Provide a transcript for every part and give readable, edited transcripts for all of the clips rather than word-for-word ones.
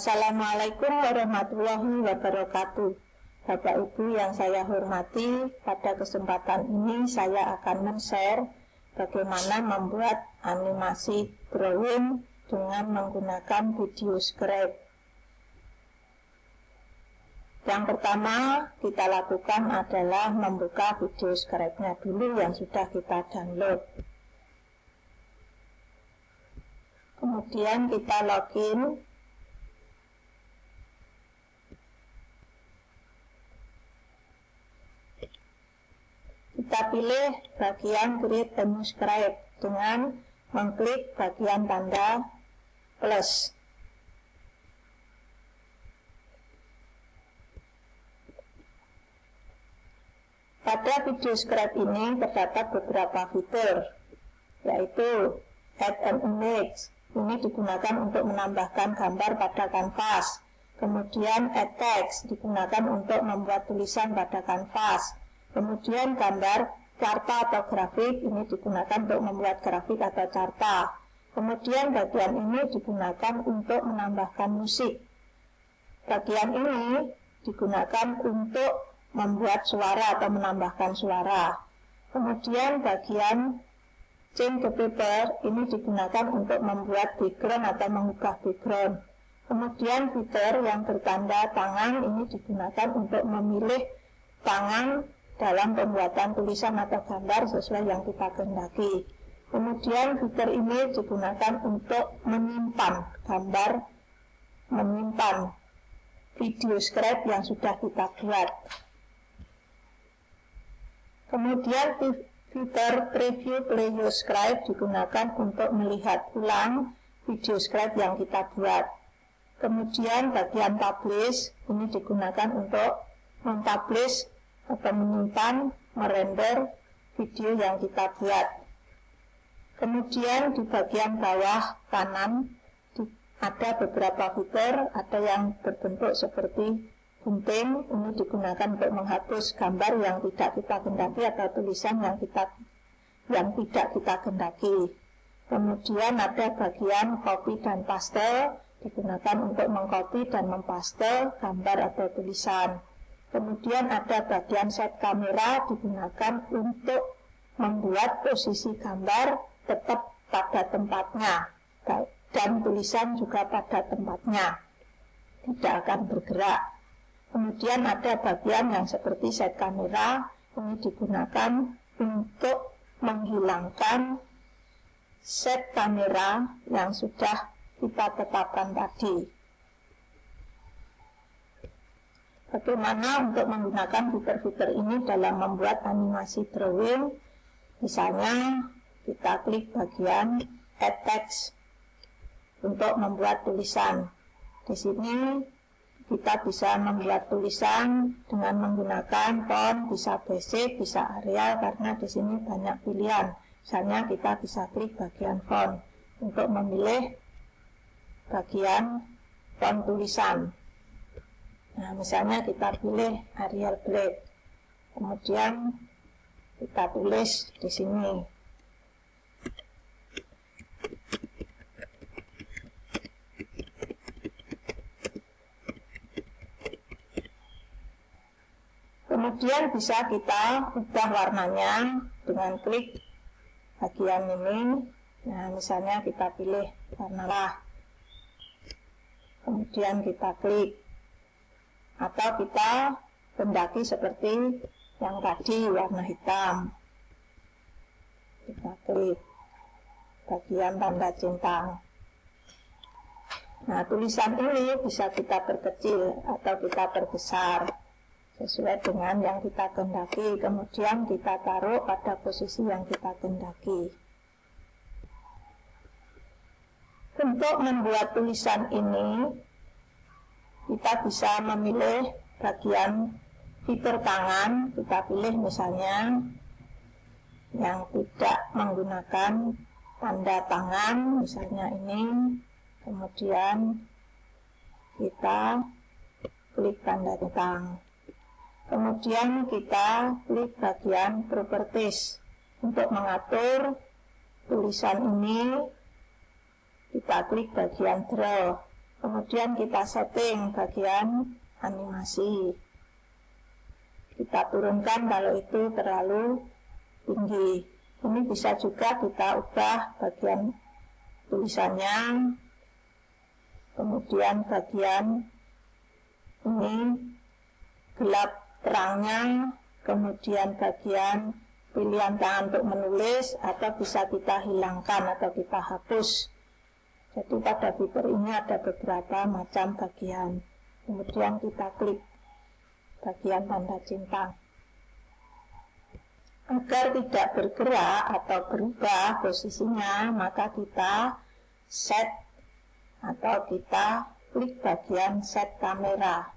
Assalamualaikum warahmatullahi wabarakatuh. Bapak Ibu yang saya hormati, pada kesempatan ini saya akan men-share bagaimana membuat animasi drawing dengan menggunakan video script. Yang pertama kita lakukan adalah membuka video script-nya dulu yang sudah kita download. Kemudian kita login. Kita pilih bagian Create a New Script dengan mengklik bagian tanda plus. Pada video script ini terdapat beberapa fitur, yaitu Add an Image. Ini digunakan untuk menambahkan gambar pada kanvas. Kemudian Add Text digunakan untuk membuat tulisan pada kanvas. Kemudian gambar carta atau grafik ini digunakan untuk membuat grafik atau carta. Kemudian bagian ini digunakan untuk menambahkan musik. Bagian ini digunakan untuk membuat suara atau menambahkan suara. Kemudian bagian Change the Paper ini digunakan untuk membuat background atau mengubah background. Kemudian fitur yang bertanda tangan ini digunakan untuk memilih tangan dalam pembuatan tulisan atau gambar sesuai yang kita kehendaki. Kemudian fitur ini digunakan untuk menyimpan gambar, menyimpan video script yang sudah kita buat. Kemudian fitur Preview Play Your Script digunakan untuk melihat ulang video script yang kita buat. Kemudian bagian Publish ini digunakan untuk mempublish atau menyimpan, merender video yang kita buat. Kemudian di bagian bawah kanan ada beberapa fitur, ada yang berbentuk seperti gunting, ini digunakan untuk menghapus gambar yang tidak kita kehendaki atau tulisan yang tidak kita kehendaki. Kemudian ada bagian copy dan paste, digunakan untuk mengcopy dan mempaste gambar atau tulisan. Kemudian ada bagian set kamera, digunakan untuk membuat posisi gambar tetap pada tempatnya dan tulisan juga pada tempatnya, tidak akan bergerak. Kemudian ada bagian yang seperti set kamera, ini digunakan untuk menghilangkan set kamera yang sudah kita tetapkan tadi. Bagaimana untuk menggunakan fitur-fitur ini dalam membuat animasi drawing? Misalnya kita klik bagian Add Text untuk membuat tulisan. Di sini kita bisa membuat tulisan dengan menggunakan font, bisa basic, bisa Arial, karena di sini banyak pilihan. Misalnya kita bisa klik bagian font untuk memilih bagian font tulisan. Nah, misalnya kita pilih Arial Black, kemudian kita tulis di sini. Kemudian bisa kita ubah warnanya dengan klik bagian ini. Nah, misalnya kita pilih warna merah, kemudian kita klik. Atau kita kehendaki seperti yang tadi, warna hitam. Kita klik bagian tanda centang. Nah, tulisan ini bisa kita perkecil atau kita perbesar sesuai dengan yang kita kehendaki. Kemudian kita taruh pada posisi yang kita kehendaki. Untuk membuat tulisan ini, kita bisa memilih bagian fitur tangan. Kita pilih misalnya yang tidak menggunakan tanda tangan, misalnya ini. Kemudian kita klik tanda centang. Kemudian kita klik bagian Properties untuk mengatur tulisan ini. Kita klik bagian Draw. Kemudian kita setting bagian animasi. Kita turunkan kalau itu terlalu tinggi. Ini bisa juga kita ubah bagian tulisannya. Kemudian bagian ini gelap terangnya. Kemudian bagian pilihan tangan untuk menulis, atau bisa kita hilangkan atau kita hapus. Jadi pada fitur ini ada beberapa macam bagian. Kemudian kita klik bagian tanda centang. Agar tidak bergerak atau berubah posisinya, maka kita set atau kita klik bagian set kamera.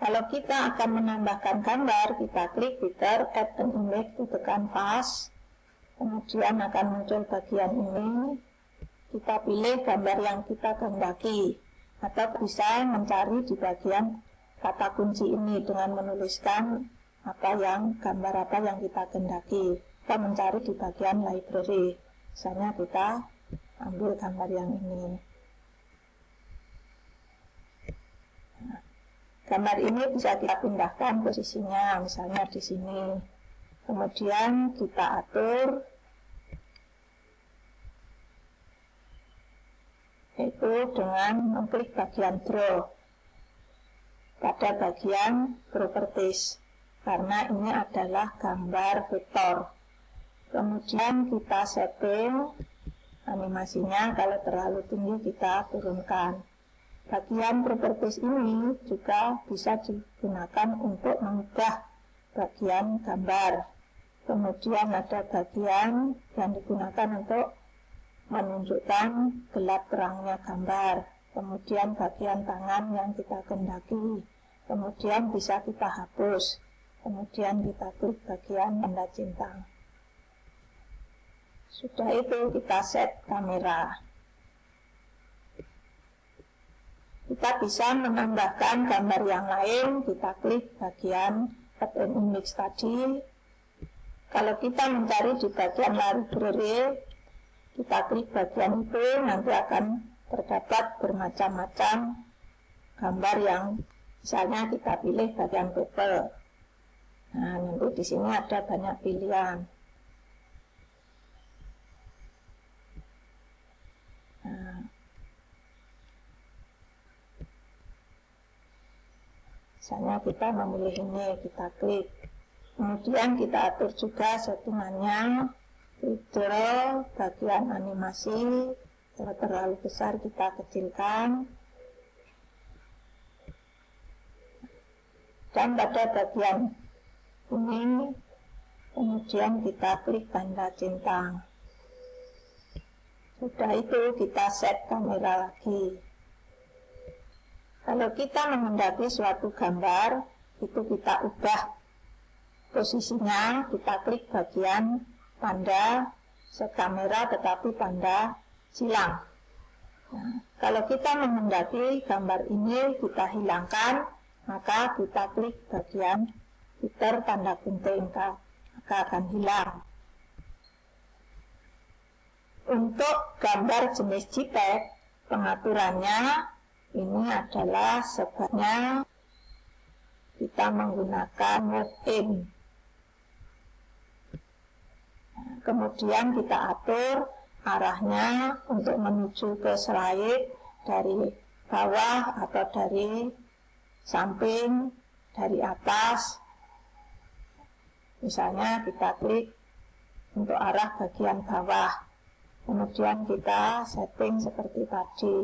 Kalau kita akan menambahkan gambar, kita klik fitur Add an Image to the Canvas. Kemudian akan muncul bagian ini. Kita pilih gambar yang kita kehendaki, atau bisa mencari di bagian kata kunci ini dengan menuliskan gambar apa yang kita kehendaki. Kita mencari di bagian library. Misalnya kita ambil gambar yang ini. Gambar ini bisa kita pindahkan posisinya, misalnya di sini. Kemudian kita atur, yaitu dengan mengklik bagian draw pada bagian properties, karena ini adalah gambar vektor. Kemudian kita setting animasinya, kalau terlalu tinggi kita turunkan. Bagian properties ini juga bisa digunakan untuk mengubah bagian gambar. Kemudian ada bagian yang digunakan untuk menunjukkan gelap terangnya gambar. Kemudian bagian tangan yang kita kehendaki. Kemudian bisa kita hapus. Kemudian kita klik bagian tanda centang. Sudah itu kita set kamera. Kita bisa menambahkan gambar yang lain. Kita klik bagian Add an Image tadi. Kalau kita mencari di bagian library, kita klik bagian itu, nanti akan terdapat bermacam-macam gambar yang misalnya kita pilih bagian people. Nah, nanti di sini ada banyak pilihan. Nah, misalnya kita memilih ini, kita klik. Kemudian kita atur juga settingannya. Draw bagian animasi, kalau terlalu besar kita kecilkan. Dan pada bagian ini, kemudian kita klik tanda centang. Sudah itu kita set kamera lagi. Kalau kita menghendaki suatu gambar, itu kita ubah posisinya, kita klik bagian tanda set kamera tetapi tanda silang. Nah, kalau kita menghendaki gambar ini kita hilangkan, maka kita klik bagian fitur tanda gunting, maka akan hilang. Untuk gambar jenis JPEG, pengaturannya ini adalah sebaiknya kita menggunakan move in. Kemudian kita atur arahnya untuk menuju ke slide dari bawah atau dari samping, dari atas. Misalnya kita klik untuk arah bagian bawah. Kemudian kita setting seperti tadi.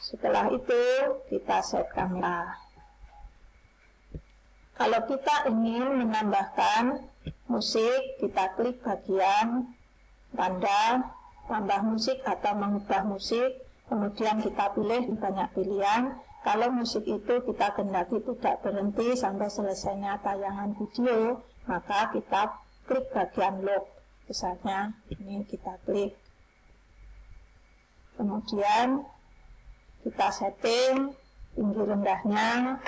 Setelah itu kita set kamera. Kalau kita ingin menambahkan musik, kita klik bagian tanda tambah musik atau mengubah musik. Kemudian kita pilih di banyak pilihan. Kalau musik itu kita kehendaki tidak berhenti sampai selesainya tayangan video, maka kita klik bagian loop. Misalnya ini kita klik. Kemudian kita setting tinggi rendahnya.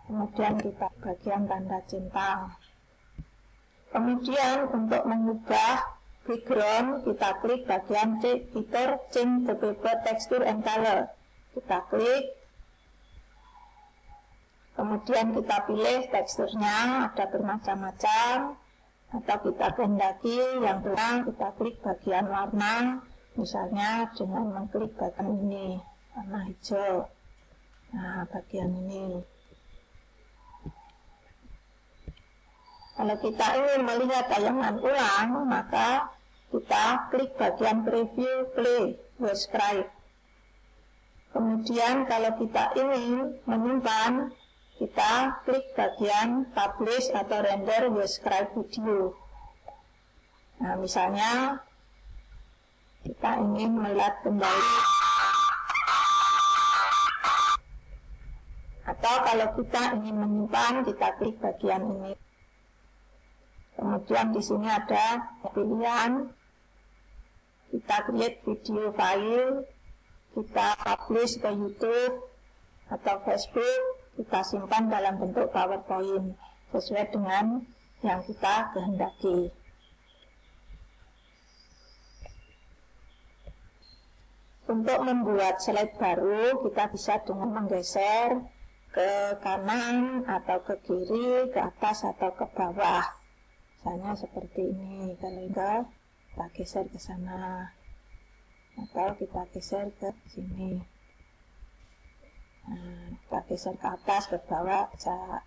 Kemudian kita bagian tanda centang. Kemudian untuk mengubah background, kita klik bagian fitur change the paper texture and color. Kita klik, kemudian kita pilih teksturnya, ada bermacam-macam, atau kita kehendaki yang terang, kita klik bagian warna, misalnya dengan mengklik bagian ini, warna hijau. Nah, bagian ini. Kalau kita ingin melihat tayangan ulang, maka kita klik bagian preview, play, describe. Kemudian kalau kita ingin menyimpan, kita klik bagian publish atau render describe video. Nah, misalnya kita ingin melihat kembali, atau kalau kita ingin menyimpan, kita klik bagian ini. Kemudian di sini ada pilihan, kita create video file, kita publish ke YouTube atau Facebook, kita simpan dalam bentuk PowerPoint sesuai dengan yang kita kehendaki. Untuk membuat slide baru, kita bisa dengan menggeser ke kanan atau ke kiri, ke atas atau ke bawah. Misalnya seperti ini, kalau enggak kita geser ke sana atau kita geser ke sini. Nah, kita geser ke atas, ke bawah bisa.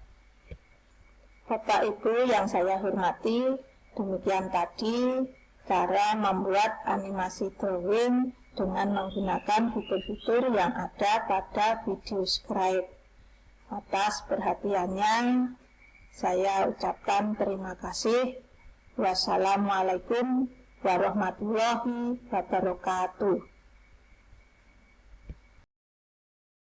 Bapak Ibu yang saya hormati, demikian tadi cara membuat animasi drawing dengan menggunakan fitur-fitur yang ada pada video scribe. Atas perhatiannya, saya ucapkan terima kasih. Wassalamualaikum warahmatullahi wabarakatuh.